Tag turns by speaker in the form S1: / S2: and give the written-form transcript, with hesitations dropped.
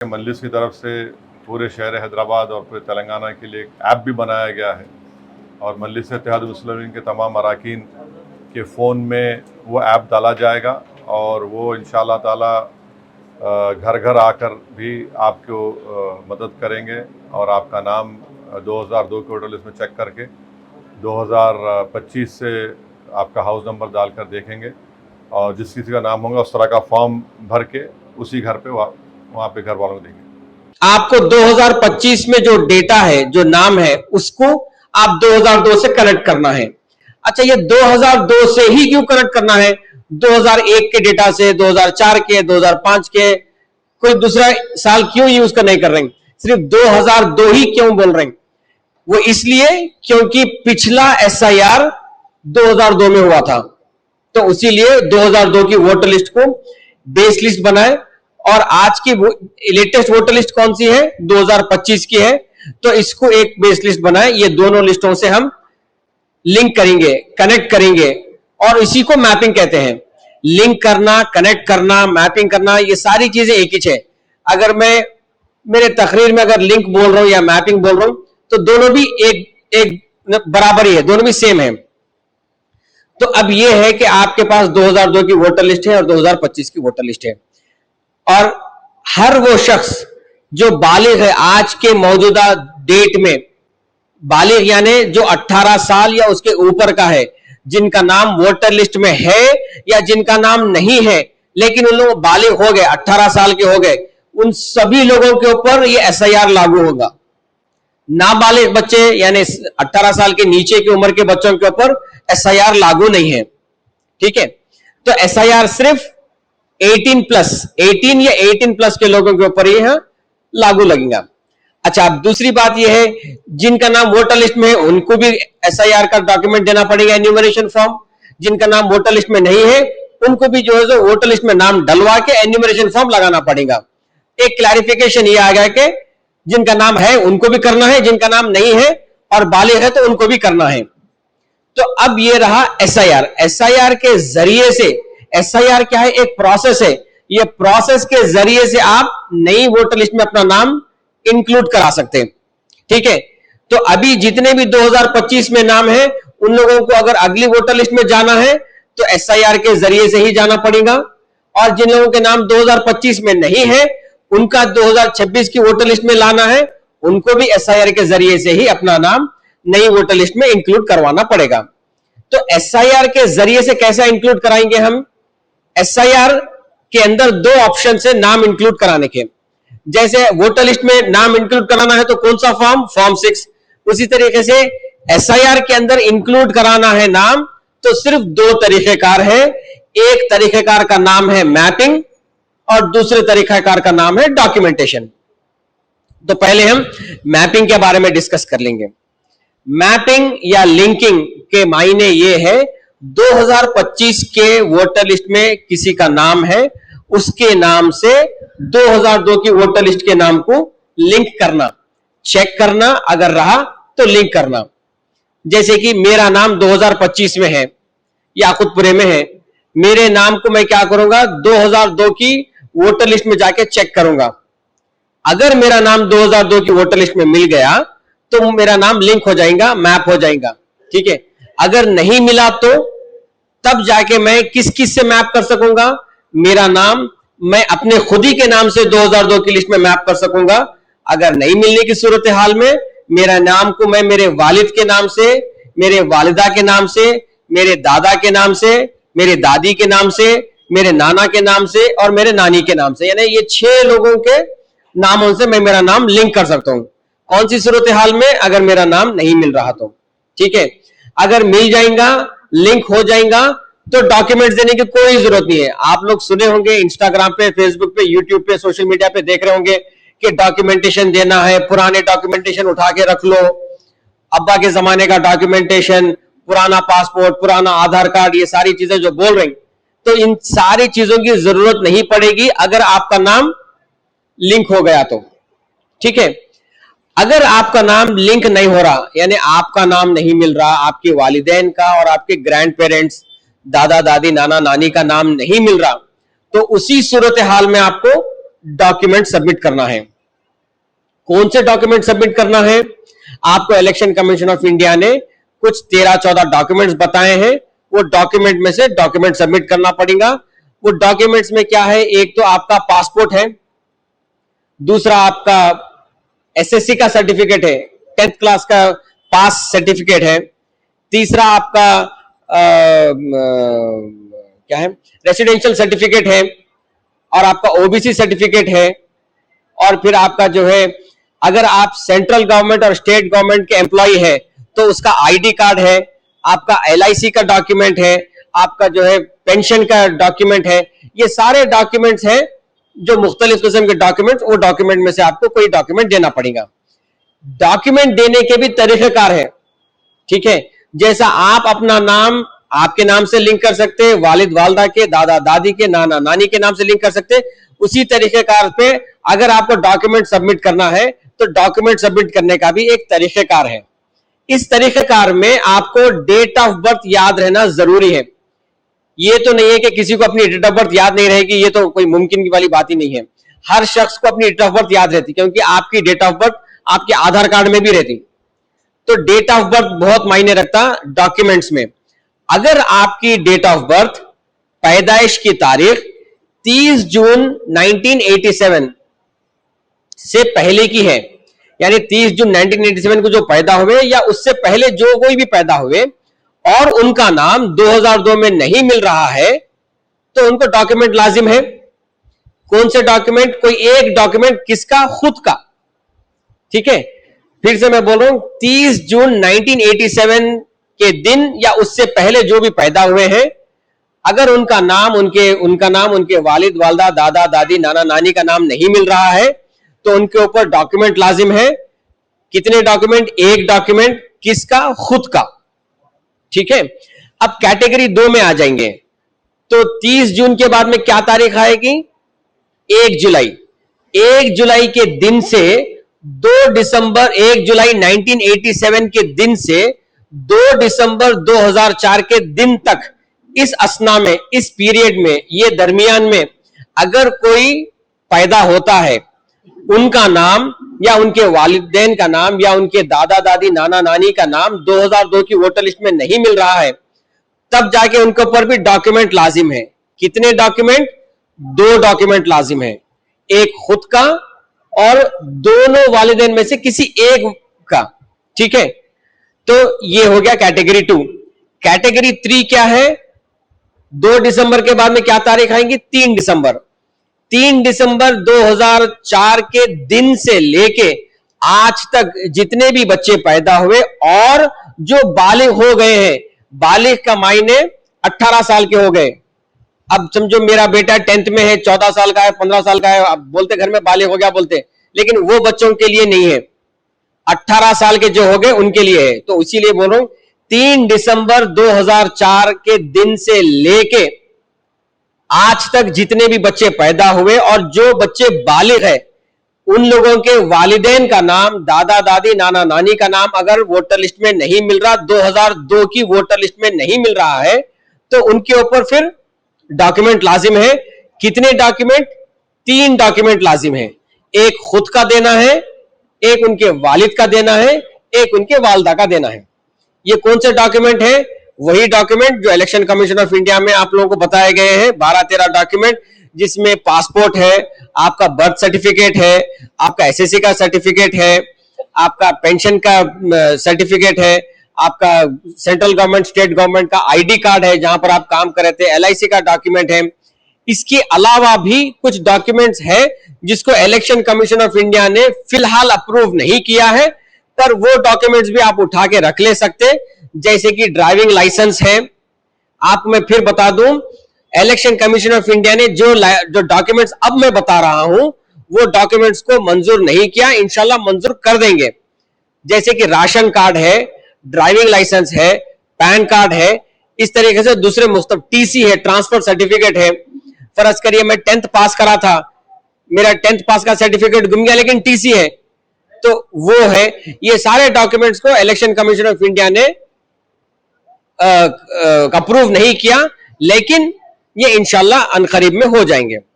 S1: मजलिस की तरफ से पूरे शहर हैदराबाद और पूरे तेलंगाना के लिए एक ऐप भी बनाया गया है और मजलिस इत्तेहाद मुस्लिमीन के तमाम अरकान के फ़ोन में वो ऐप डाला जाएगा और वो इंशाअल्लाह ताला घर घर आकर भी आपको मदद करेंगे और आपका नाम 2002 के वोटर लिस्ट में चेक करके 2025 से आपका हाउस नंबर डालकर देखेंगे और जिस किसी का नाम होगा उस तरह का फॉर्म भर के उसी घर पे वहाँ पे घर वालों को देंगे।
S2: आपको 2025 में जो डेटा है, जो नाम है, उसको आप 2002 से कनेक्ट करना है। अच्छा, ये 2002 से ही क्यों कनेक्ट करना है? 2001 के डेटा से, 2004 के, 2005 के, कोई दूसरा साल क्यों यूज कर नहीं कर रहे हैं? सिर्फ 2002 ही क्यों बोल रहे हैं? वो इसलिए क्योंकि पिछला SIR 2002 में हुआ था, तो इसीलिए 2002 की वोटर लिस्ट को बेस लिस्ट बनाए और आज की लेटेस्ट वोटर लिस्ट कौन सी है? 2025 की है, तो इसको एक बेस लिस्ट बनाए। ये दोनों लिस्टों से हम लिंक करेंगे, कनेक्ट करेंगे और इसी को मैपिंग कहते हैं। लिंक करना, कनेक्ट करना, मैपिंग करना, ये सारी चीजें एक ही है। अगर मैं मेरे तकरीर में अगर लिंक बोल रहा हूं या मैपिंग बोल रहा हूं तो दोनों भी एक बराबर ही है, दोनों भी सेम है। तो अब यह है कि आपके पास 2002 की वोटर लिस्ट है और 2025 की वोटर लिस्ट है और हर वो शख्स जो बालिग है आज के मौजूदा डेट में, बालिग यानी जो 18 साल या उसके ऊपर का है, जिनका नाम वोटर लिस्ट में है या जिनका नाम नहीं है लेकिन उन लोग बालिग हो गए, 18 साल के हो गए, उन सभी लोगों के ऊपर ये SIR लागू होगा। नाबालिग बच्चे यानी 18 साल के नीचे की उम्र के बच्चों के ऊपर SIR लागू नहीं है। ठीक है, तो SIR सिर्फ 18 या 18 प्लस के लोगों के ऊपर यह लागू लगेगा। अच्छा, अब दूसरी बात यह है जिनका नाम वोटर लिस्ट में है उनको भी SIR का डॉक्यूमेंट देना पड़ेगा, एन्यूमरेशन फॉर्म। जिनका नाम वोटर लिस्ट में नहीं है उनको भी जो है जो वोटर लिस्ट में नाम डलवा के एन्यूमरेशन फॉर्म लगाना पड़ेगा। एक क्लैरिफिकेशन ये आ गया कि जिनका नाम है उनको भी करना है, जिनका नाम नहीं है और बालिग है तो उनको भी करना है। तो अब ये रहा SIR। SIR के जरिए से, SIR क्या है? एक प्रोसेस है। ये प्रोसेस के जरिए से आप नई वोटर लिस्ट में अपना नाम इंक्लूड करा सकते हैं। ठीक है, तो अभी जितने भी 2025 में नाम है उन लोगों को अगर अगली वोटर लिस्ट में जाना है तो SIR के जरिए से ही जाना पड़ेगा और जिन लोगों के नाम 2025 में नहीं है उनका 2026 की वोटर लिस्ट में लाना है, उनको भी SIR के जरिए से ही अपना नाम नई वोटर लिस्ट में इंक्लूड करवाना पड़ेगा। तो SIR के जरिए से कैसा इंक्लूड कराएंगे हम? SIR के अंदर दो ऑप्शन है नाम इंक्लूड कराने के। जैसे वोटर लिस्ट में नाम इंक्लूड कराना है तो कौन सा फॉर्म? फॉर्म 6। उसी तरीके से SIR के अंदर इंक्लूड कराना है नाम तो सिर्फ दो तरीकेकार है। एक तरीकेकार का नाम है मैपिंग और दूसरे तरीकेकार का नाम है डॉक्यूमेंटेशन। तो पहले हम मैपिंग के बारे में डिस्कस कर लेंगे। मैपिंग या लिंकिंग के मायने ये है 2025 के वोटर लिस्ट में किसी का नाम है, उसके नाम से 2002 की वोटर लिस्ट के नाम को लिंक करना, चेक करना, अगर रहा तो लिंक करना। जैसे कि मेरा नाम 2025 में है, याकुतपुरे में है, मेरे नाम को मैं क्या करूंगा? 2002 की वोटर लिस्ट में जाके चेक करूंगा। अगर मेरा नाम 2002 की वोटर लिस्ट में मिल गया तो मेरा नाम लिंक हो जाएगा, मैप हो जाएगा। ठीक है, अगर नहीं मिला तो तब जाके मैं किस किस से मैप कर सकूंगा? मेरा नाम मैं अपने खुद ही के नाम से 2002 की लिस्ट में मैप कर सकूंगा। अगर नहीं मिलने की सूरत हाल में मेरा नाम को मैं मेरे वालिद के नाम से, मेरे वालिदा के नाम से, मेरे दादा के नाम से, मेरे दादी के नाम से, मेरे नाना के नाम से और मेरे नानी के नाम से, यानी ये 6 लोगों के नामों से मैं मेरा नाम लिंक कर सकता हूं। कौन सी सूरत हाल में? अगर मेरा नाम नहीं मिल रहा तो। ठीक है, अगर मिल जाएगा, लिंक हो जाएगा तो डॉक्यूमेंट्स देने की कोई जरूरत नहीं है। आप लोग सुने होंगे इंस्टाग्राम पे, फेसबुक पे, यूट्यूब पे, सोशल मीडिया पे देख रहे होंगे कि डॉक्यूमेंटेशन देना है, पुराने डॉक्यूमेंटेशन उठा के रख लो, अब्बा के जमाने का डॉक्यूमेंटेशन, पुराना पासपोर्ट, पुराना आधार कार्ड, ये सारी चीजें जो बोल रही, तो इन सारी चीजों की जरूरत नहीं पड़ेगी अगर आपका नाम लिंक हो गया तो। ठीक है, अगर आपका नाम लिंक नहीं हो रहा, यानी आपका नाम नहीं मिल रहा, आपके वालिदैन का और आपके ग्रैंड पेरेंट्स, दादा दादी, नाना नानी का नाम नहीं मिल रहा, तो उसी सूरत हाल में आपको डॉक्यूमेंट सबमिट करना है। कौन से डॉक्यूमेंट सबमिट करना है? आपको इलेक्शन कमीशन ऑफ इंडिया ने कुछ 13-14 डॉक्यूमेंट्स बताए हैं। वो डॉक्यूमेंट में से डॉक्यूमेंट सबमिट करना पड़ेगा। वो डॉक्यूमेंट्स में क्या है? एक तो आपका पासपोर्ट है, दूसरा आपका एसएससी का सर्टिफिकेट है, 10th क्लास का पास सर्टिफिकेट है, तीसरा आपका क्या है, रेसिडेंशियल सर्टिफिकेट है, और आपका ओबीसी सर्टिफिकेट है, और फिर आपका जो है, अगर आप सेंट्रल गवर्नमेंट और स्टेट गवर्नमेंट के एम्प्लॉय है तो उसका आईडी कार्ड है, आपका एलआईसी का डॉक्यूमेंट है, आपका जो है पेंशन का डॉक्यूमेंट है। ये सारे डॉक्यूमेंट्स हैं जो मुख्तलिफ किस्म के डॉक्यूमेंट्स, वो डॉक्यूमेंट में से आपको कोई डॉक्यूमेंट देना पड़ेगा। डॉक्यूमेंट देने के भी तरीकेकार है, ठीक है। जैसा आप अपना नाम आपके नाम से लिंक कर सकते हैं, वालिद वालदा के, दादा दादी के, नाना नानी के नाम से लिंक कर सकते हैं। उसी तरीकेकार पे अगर आपको डॉक्यूमेंट सबमिट करना है तो डॉक्यूमेंट सबमिट करने का भी एक तरीकेकार है। इस तरीकेकार में आपको डेट ऑफ बर्थ याद रहना जरूरी है। ये तो नहीं है कि किसी को अपनी डेट ऑफ बर्थ याद नहीं रहेगी, ये तो कोई मुमकिन वाली बात ही नहीं है। हर शख्स को अपनी डेट ऑफ बर्थ याद रहती, क्योंकि आपकी डेट ऑफ बर्थ आपके आधार कार्ड में भी रहती। तो डेट ऑफ बर्थ बहुत मायने रखता डॉक्यूमेंट्स में। अगर आपकी डेट ऑफ बर्थ, पैदाइश की तारीख 30 जून 1987 से पहले की है, यानी 30 जून 1987 को जो पैदा हुए या उससे पहले जो कोई भी पैदा हुए, और उनका नाम 2002 में नहीं मिल रहा है, तो उनको डॉक्यूमेंट लाजिम है। कौन से डॉक्यूमेंट? कोई एक डॉक्यूमेंट, किसका? खुद का, ठीक है। फिर से मैं बोल रहा हूं, 30 जून 1987 के दिन या उससे पहले जो भी पैदा हुए हैं, अगर उनका नाम उनके वालिद वालदा, दादा दादी, नाना नानी का नाम नहीं मिल रहा है, तो उनके ऊपर डॉक्यूमेंट लाजिम है। कितने डॉक्यूमेंट? एक डॉक्यूमेंट, किसका? खुद का, ठीक है। अब कैटेगरी 2 में आ जाएंगे, तो 30 जून के बाद में क्या तारीख आएगी? 1 जुलाई। 1 जुलाई के दिन से 2 दिसंबर, 1 जुलाई 1987 के दिन से 2 दिसंबर 2004 के दिन तक, इस असना में, इस पीरियड में, ये दरमियान में अगर कोई पैदा होता है, उनका नाम या उनके वालिदैन का नाम या उनके दादा दादी, नाना नानी का नाम 2002 की वोटर लिस्ट में नहीं मिल रहा है, तब जाके उनके ऊपर भी डॉक्यूमेंट लाजिम है। कितने डॉक्यूमेंट? 2 डॉक्यूमेंट लाजिम है, एक खुद का और दोनों वालिदैन में से किसी एक का, ठीक है। तो ये हो गया कैटेगरी 2। कैटेगरी 3 क्या है? 2 दिसंबर के बाद में क्या तारीख आएंगी? 3 दिसंबर। 3 दिसंबर 2004 के दिन से लेके आज तक जितने भी बच्चे पैदा हुए और जो बालिग हो गए हैं, बालिग का मायने 18 साल के हो गए। अब समझो मेरा बेटा 10th में है, 14 साल का है, 15 साल का है, अब बोलते घर में बालिग हो गया बोलते, लेकिन वो बच्चों के लिए नहीं है। 18 साल के जो हो गए उनके लिए है। तो इसीलिए बोल रहा हूं, 3 दिसंबर 2004 के दिन से लेके आज तक जितने भी बच्चे पैदा हुए और जो बच्चे बालिग है, उन लोगों के वालिदैन का नाम, दादा दादी, नाना नानी का नाम अगर वोटर लिस्ट में नहीं मिल रहा, 2002 की वोटर लिस्ट में नहीं मिल रहा है, तो उनके ऊपर फिर डॉक्यूमेंट लाजिम है। कितने डॉक्यूमेंट? 3 डॉक्यूमेंट लाजिम है। एक खुद का देना है, एक उनके वालिद का देना है, एक उनके वालदा का देना है। ये कौन से डॉक्यूमेंट है? वही डॉक्यूमेंट जो इलेक्शन कमीशन ऑफ इंडिया में आप लोगों को बताए गए हैं, 12-13 डॉक्यूमेंट, जिसमें पासपोर्ट है, आपका बर्थ सर्टिफिकेट है, आपका एसएससी का सर्टिफिकेट है, आपका पेंशन का सर्टिफिकेट है, आपका सेंट्रल गवर्नमेंट, स्टेट गवर्नमेंट का आईडी कार्ड है जहां पर आप काम कर रहे थे, एलआईसी का डॉक्यूमेंट है। इसके अलावा भी कुछ डॉक्यूमेंट्स है जिसको इलेक्शन कमीशन ऑफ इंडिया ने फिलहाल अप्रूव नहीं किया है, पर वो डॉक्यूमेंट्स भी आप उठा के रख ले सकते, जैसे कि ड्राइविंग लाइसेंस है। आपको मैं फिर बता दूं, इलेक्शन कमीशन ऑफ इंडिया ने जो डॉक्यूमेंट्स अब मैं बता रहा हूं, वो डॉक्यूमेंट्स को मंजूर नहीं किया, इंशाल्लाह मंजूर कर देंगे। जैसे कि राशन कार्ड है, ड्राइविंग लाइसेंस है, पैन कार्ड है, इस तरीके से दूसरे मुख्तलिफ, टीसी है, ट्रांसफर सर्टिफिकेट है। फर्ज करिए मैं 10th पास करा था, मेरा 10th पास का सर्टिफिकेट गुम गया, लेकिन टीसी है, तो वो है। ये सारे डॉक्यूमेंट्स को इलेक्शन कमीशन ऑफ इंडिया ने अप्रूव नहीं किया, लेकिन ये इंशाल्लाह अनकरीब में हो जाएंगे।